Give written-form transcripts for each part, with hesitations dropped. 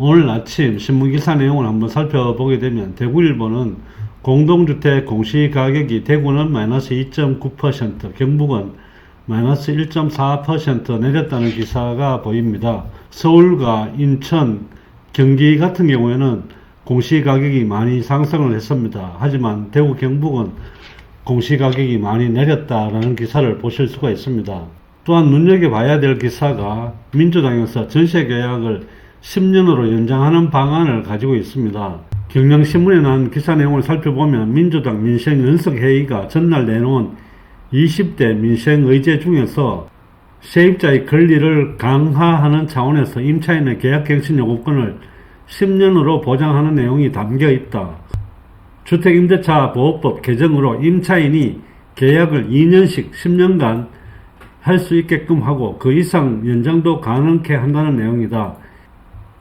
오늘 아침 신문기사 내용을 한번 살펴보게 되면 대구일보는 공동주택 공시가격이 대구는 마이너스 2.9%, 경북은 마이너스 1.4% 내렸다는 기사가 보입니다. 서울과 인천, 경기 같은 경우에는 공시가격이 많이 상승을 했습니다. 하지만 대구, 경북은 공시가격이 많이 내렸다라는 기사를 보실 수가 있습니다. 또한 눈여겨봐야 될 기사가 민주당에서 전세계약을 10년으로 연장하는 방안을 가지고 있습니다. 경향신문에 난 기사 내용을 살펴보면 민주당 민생연석회의가 전날 내놓은 20대 민생의제 중에서 세입자의 권리를 강화하는 차원에서 임차인의 계약갱신 요구권을 10년으로 보장하는 내용이 담겨 있다. 주택임대차 보호법 개정으로 임차인이 계약을 2년씩 10년간 할 수 있게끔 하고 그 이상 연장도 가능케 한다는 내용이다.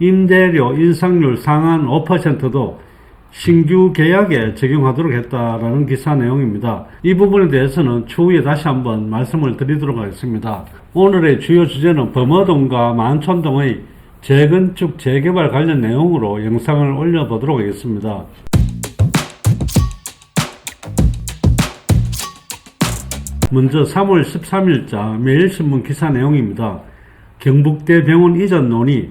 임대료 인상률 상한 5%도 신규 계약에 적용하도록 했다라는 기사 내용입니다. 이 부분에 대해서는 추후에 다시 한번 말씀을 드리도록 하겠습니다. 오늘의 주요 주제는 범어동과 만촌동의 재건축 재개발 관련 내용으로 영상을 올려보도록 하겠습니다. 먼저 3월 13일자 매일신문 기사 내용입니다. 경북대병원 이전 논의,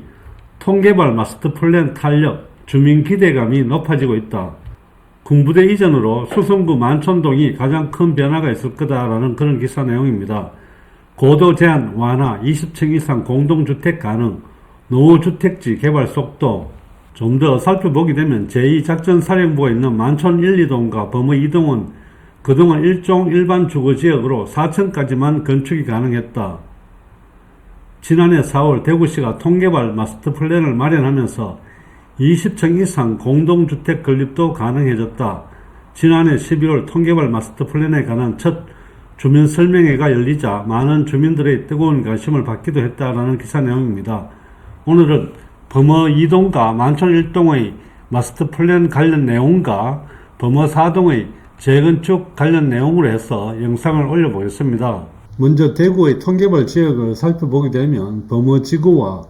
통개발 마스터플랜 탄력, 주민 기대감이 높아지고 있다. 군부대 이전으로 수성구 만촌동이 가장 큰 변화가 있을 거다라는 그런 기사 내용입니다. 고도 제한 완화, 20층 이상 공동주택 가능, 노후주택지 개발 속도. 좀 더 살펴보게 되면 제2작전사령부가 있는 만촌 1, 2동과 범어 2동은 그동안 일종 일반 주거지역으로 4층까지만 건축이 가능했다. 지난해 4월 대구시가 통개발 마스터플랜을 마련하면서 20층 이상 공동주택 건립도 가능해졌다. 지난해 12월 통개발 마스터플랜에 관한 첫 주민설명회가 열리자 많은 주민들의 뜨거운 관심을 받기도 했다라는 기사 내용입니다. 오늘은 범어 2동과 만촌 1동의 마스터플랜 관련 내용과 범어 4동의 재건축 관련 내용으로 해서 영상을 올려보겠습니다. 먼저 대구의 통개발 지역을 살펴보게 되면 범어지구와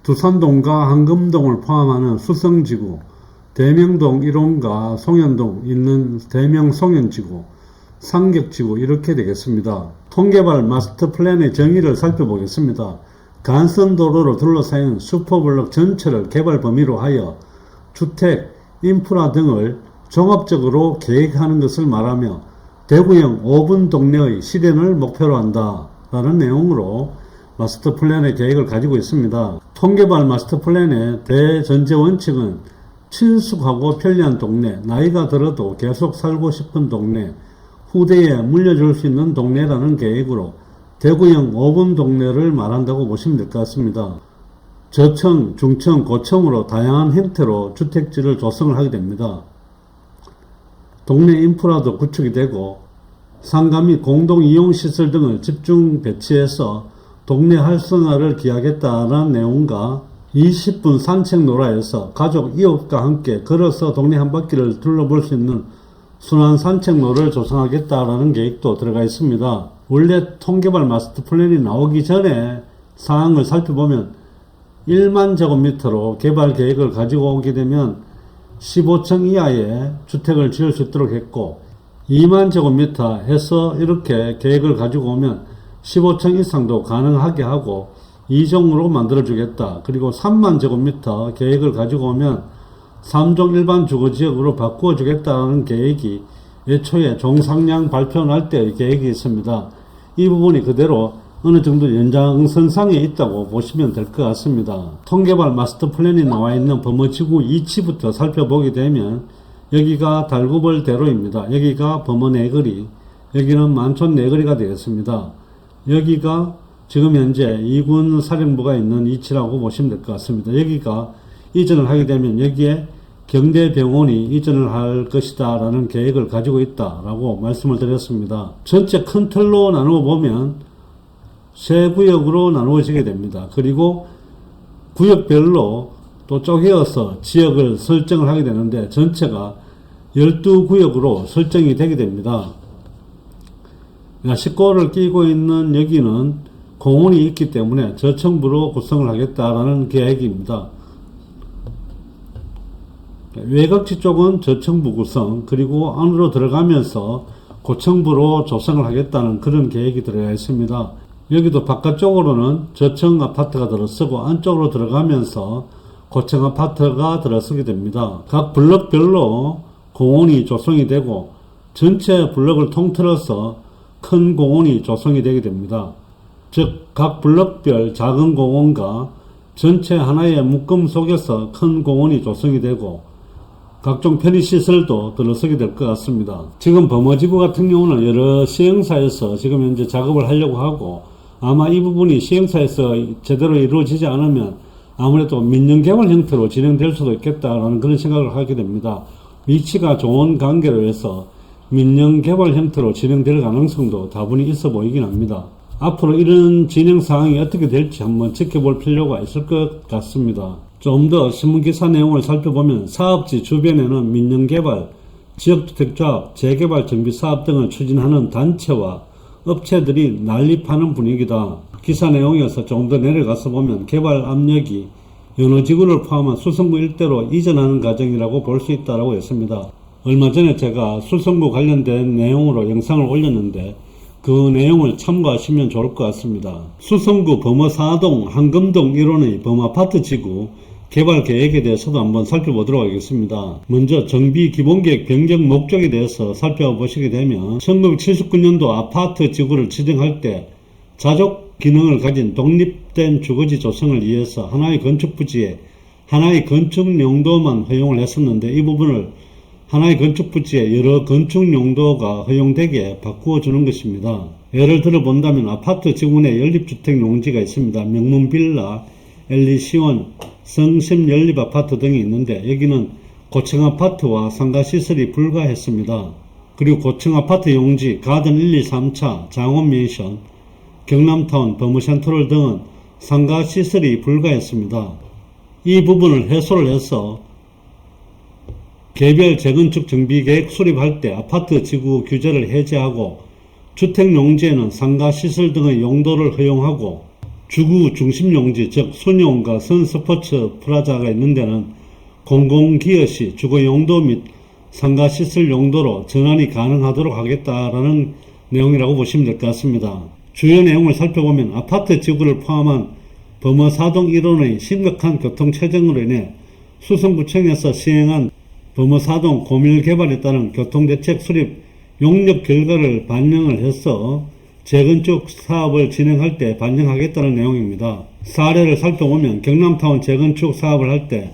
두산동과 한금동을 포함하는 수성지구, 대명동 1호과 송현동 있는 대명송현지구, 상격지구 이렇게 되겠습니다. 통개발 마스터플랜의 정의를 살펴보겠습니다. 간선도로로 둘러싸인 슈퍼블록 전체를 개발 범위로 하여 주택, 인프라 등을 종합적으로 계획하는 것을 말하며 대구형 5분 동네의 실현을 목표로 한다 라는 내용으로 마스터플랜의 계획을 가지고 있습니다. 통개발 마스터플랜의 대전제 원칙은 친숙하고 편리한 동네, 나이가 들어도 계속 살고 싶은 동네, 후대에 물려줄 수 있는 동네라는 계획으로 대구형 5분 동네를 말한다고 보시면 될 것 같습니다. 저층, 중층, 고층으로 다양한 형태로 주택지를 조성을 하게 됩니다. 동네 인프라도 구축이 되고 상가 및 공동이용시설 등을 집중 배치해서 동네 활성화를 기하겠다는 내용과 20분 산책로라에서 가족 이웃과 함께 걸어서 동네 한 바퀴를 둘러볼 수 있는 순환 산책로를 조성하겠다라는 계획도 들어가 있습니다. 원래 통개발 마스터플랜이 나오기 전에 사항을 살펴보면 1만 제곱미터로 개발 계획을 가지고 오게 되면 15층 이하의 주택을 지을 수 있도록 했고 2만 제곱미터 해서 이렇게 계획을 가지고 오면 15층 이상도 가능하게 하고 2종으로 만들어주겠다. 그리고 3만 제곱미터 계획을 가지고 오면 3종 일반 주거지역으로 바꾸어주겠다는 계획이 애초에 종상량 발표 날 때의 계획이 있습니다. 이 부분이 그대로 어느 정도 연장선상에 있다고 보시면 될 것 같습니다. 통개발 마스터플랜이 나와 있는 범어지구 2치부터 살펴보게 되면 여기가 달구벌대로입니다. 여기가 범어 내거리, 여기는 만촌 내거리가 되겠습니다. 여기가 지금 현재 2군 사령부가 있는 위치라고 보시면 될 것 같습니다. 여기가 이전을 하게 되면 여기에 경대병원이 이전을 할 것이다 라는 계획을 가지고 있다 라고 말씀을 드렸습니다. 전체 큰 틀로 나누어 보면 세 구역으로 나누어지게 됩니다. 그리고 구역별로 또 쪼개어서 지역을 설정을 하게 되는데 전체가 12구역으로 설정이 되게 됩니다. 야식고를 끼고 있는 여기는 공원이 있기 때문에 저층부로 구성을 하겠다라는 계획입니다. 외곽지 쪽은 저층부 구성, 그리고 안으로 들어가면서 고층부로 조성을 하겠다는 그런 계획이 들어가 있습니다. 여기도 바깥쪽으로는 저층 아파트가 들어서고 안쪽으로 들어가면서 고층 아파트가 들어서게 됩니다. 각 블럭별로 공원이 조성이 되고 전체 블럭을 통틀어서 큰 공원이 조성이 되게 됩니다. 즉 각 블럭별 작은 공원과 전체 하나의 묶음 속에서 큰 공원이 조성이 되고 각종 편의시설도 들어서게 될 것 같습니다. 지금 범어지구 같은 경우는 여러 시행사에서 지금 현재 작업을 하려고 하고 아마 이 부분이 시행사에서 제대로 이루어지지 않으면 아무래도 민영개발 형태로 진행될 수도 있겠다라는 그런 생각을 하게 됩니다. 위치가 좋은 관계로 해서 민영개발 형태로 진행될 가능성도 다분히 있어 보이긴 합니다. 앞으로 이런 진행 상황이 어떻게 될지 한번 지켜볼 필요가 있을 것 같습니다. 좀 더 신문기사 내용을 살펴보면 사업지 주변에는 민영개발, 지역주택조합, 재개발 정비사업 등을 추진하는 단체와 업체들이 난립하는 분위기다. 기사 내용에서 좀 더 내려가서 보면 개발 압력이 여러 지구를 포함한 수성구 일대로 이전하는 과정이라고 볼 수 있다고 했습니다. 얼마 전에 제가 수성구 관련된 내용으로 영상을 올렸는데 그 내용을 참고하시면 좋을 것 같습니다. 수성구 범어사동 한금동 1호의 범아파트 지구 개발 계획에 대해서도 한번 살펴보도록 하겠습니다. 먼저 정비 기본계획 변경 목적에 대해서 살펴보시게 되면 1979년도 아파트 지구를 지정할 때 자족 기능을 가진 독립된 주거지 조성을 위해서 하나의 건축부지에 하나의 건축 용도만 허용을 했었는데 이 부분을 하나의 건축부지에 여러 건축 용도가 허용되게 바꾸어 주는 것입니다. 예를 들어 본다면 아파트 지구내 연립주택 용지가 있습니다. 명문빌라, 엘리시원, 성심연립아파트 등이 있는데 여기는 고층아파트와 상가시설이 불가했습니다. 그리고 고층아파트 용지 가든 1, 2, 3차, 장원맨션, 경남타운, 범어센트럴 등은 상가시설이 불가했습니다. 이 부분을 해소를 해서 개별 재건축 정비계획 수립할 때 아파트 지구 규제를 해제하고 주택용지에는 상가시설 등의 용도를 허용하고 주구 중심용지 즉 순용과 선스포츠 프라자가 있는 데는 공공기여시 주거용도 및 상가시설 용도로 전환이 가능하도록 하겠다라는 내용이라고 보시면 될 것 같습니다. 주요 내용을 살펴보면 아파트 지구를 포함한 범어사동 1호의 심각한 교통체증으로 인해 수성구청에서 시행한 범어사동 고밀개발에 따른 교통대책 수립 용역 결과를 반영을 해서 재건축 사업을 진행할 때 반영하겠다는 내용입니다. 사례를 살펴보면 경남타운 재건축 사업을 할 때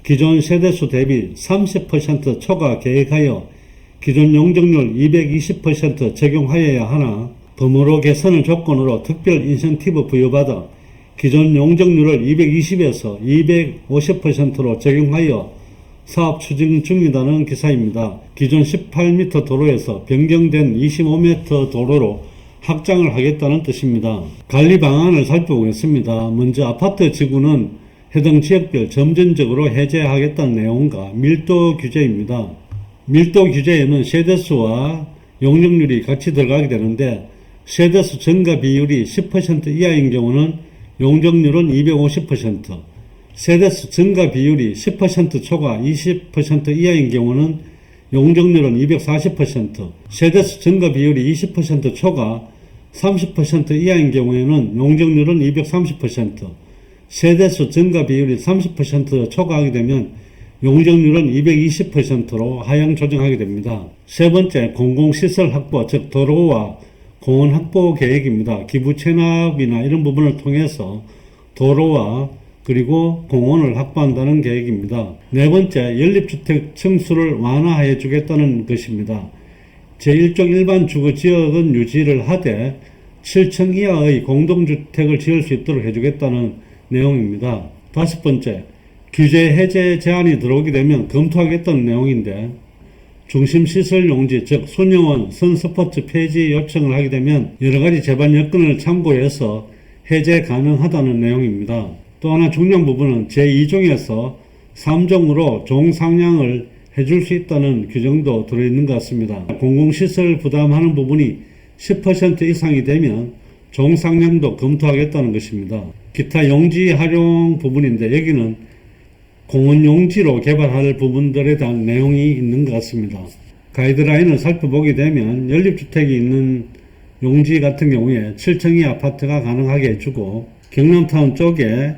기존 세대수 대비 30% 초과 계획하여 기존 용적률 220% 적용하여야 하나 범어로 개선을 조건으로 특별 인센티브 부여받아 기존 용적률을 220에서 250%로 적용하여 사업 추진 중이라는 기사입니다. 기존 18m 도로에서 변경된 25m 도로로 확장을 하겠다는 뜻입니다. 관리 방안을 살펴보겠습니다. 먼저 아파트 지구는 해당 지역별 점진적으로 해제하겠다는 내용과 밀도 규제입니다. 밀도 규제에는 세대수와 용적률이 같이 들어가게 되는데 세대수 증가 비율이 10% 이하인 경우는 용적률은 250%, 세대수 증가 비율이 10% 초과 20% 이하인 경우는 용적률은 240%, 세대수 증가 비율이 20% 초과 30% 이하인 경우에는 용적률은 230%, 세대수 증가 비율이 30% 초과하게 되면 용적률은 220%로 하향 조정하게 됩니다. 세 번째, 공공시설 확보, 즉 도로와 공원 확보 계획입니다. 기부 체납이나 이런 부분을 통해서 도로와 그리고 공원을 확보한다는 계획입니다. 네 번째, 연립주택 층수를 완화해 주겠다는 것입니다. 제1종 일반 주거지역은 유지를 하되 7층 이하의 공동주택을 지을 수 있도록 해주겠다는 내용입니다. 다섯 번째, 규제 해제 제한이 들어오게 되면 검토하겠다는 내용인데 중심시설 용지 즉 순영원, 선스포츠 폐지 요청을 하게 되면 여러가지 제반 여건을 참고해서 해제 가능하다는 내용입니다. 또 하나 중요한 부분은 제2종에서 3종으로 종상향을 해줄 수 있다는 규정도 들어있는 것 같습니다. 공공시설 부담하는 부분이 10% 이상이 되면 종상향도 검토하겠다는 것입니다. 기타 용지 활용 부분인데 여기는 공원 용지로 개발할 부분들에 대한 내용이 있는 것 같습니다. 가이드라인을 살펴보게 되면 연립주택이 있는 용지 같은 경우에 7층이 아파트가 가능하게 해주고 경남타운 쪽에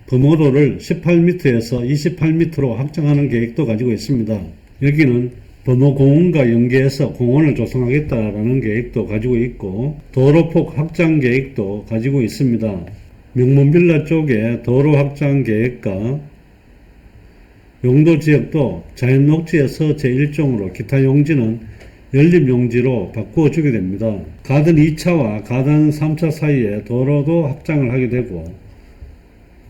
범호로를 18m에서 28m로 확장하는 계획도 가지고 있습니다. 여기는 범호공원과 연계해서 공원을 조성하겠다라는 계획도 가지고 있고 도로폭 확장 계획도 가지고 있습니다. 명문빌라 쪽에 도로 확장 계획과 용도 지역도 자연녹지에서 제1종으로 기타 용지는 연립용지로 바꾸어 주게 됩니다. 가든 2차와 가든 3차 사이에 도로도 확장을 하게 되고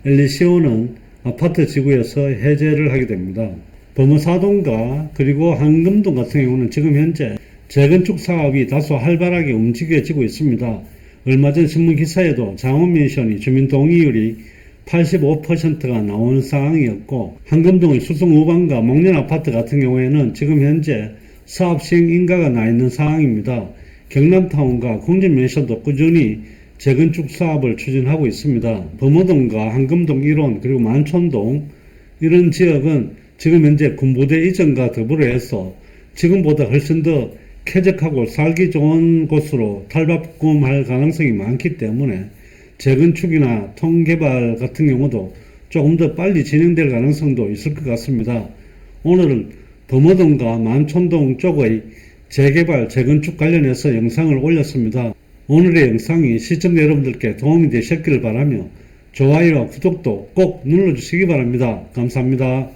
엘리시오는 아파트 지구에서 해제를 하게 됩니다. 범어사동과 그리고 한금동 같은 경우는 지금 현재 재건축 사업이 다소 활발하게 움직여지고 있습니다. 얼마 전 신문 기사에도 장원멘션이 주민 동의율이 85%가 나오는 상황이었고 한금동의 수성우방과 목련아파트 같은 경우에는 지금 현재 사업 시행 인가가 나 있는 상황입니다. 경남타운과 공진멘션도 꾸준히 재건축 사업을 추진하고 있습니다. 범어동과 한금동 1원 그리고 만촌동 이런 지역은 지금 현재 군부대 이전과 더불어 해서 지금보다 훨씬 더 쾌적하고 살기 좋은 곳으로 탈바꿈할 가능성이 많기 때문에 재건축이나 통개발 같은 경우도 조금 더 빨리 진행될 가능성도 있을 것 같습니다. 오늘은 범어동과 만촌동 쪽의 재개발, 재건축 관련해서 영상을 올렸습니다. 오늘의 영상이 시청자 여러분들께 도움이 되셨기를 바라며 좋아요와 구독도 꼭 눌러주시기 바랍니다. 감사합니다.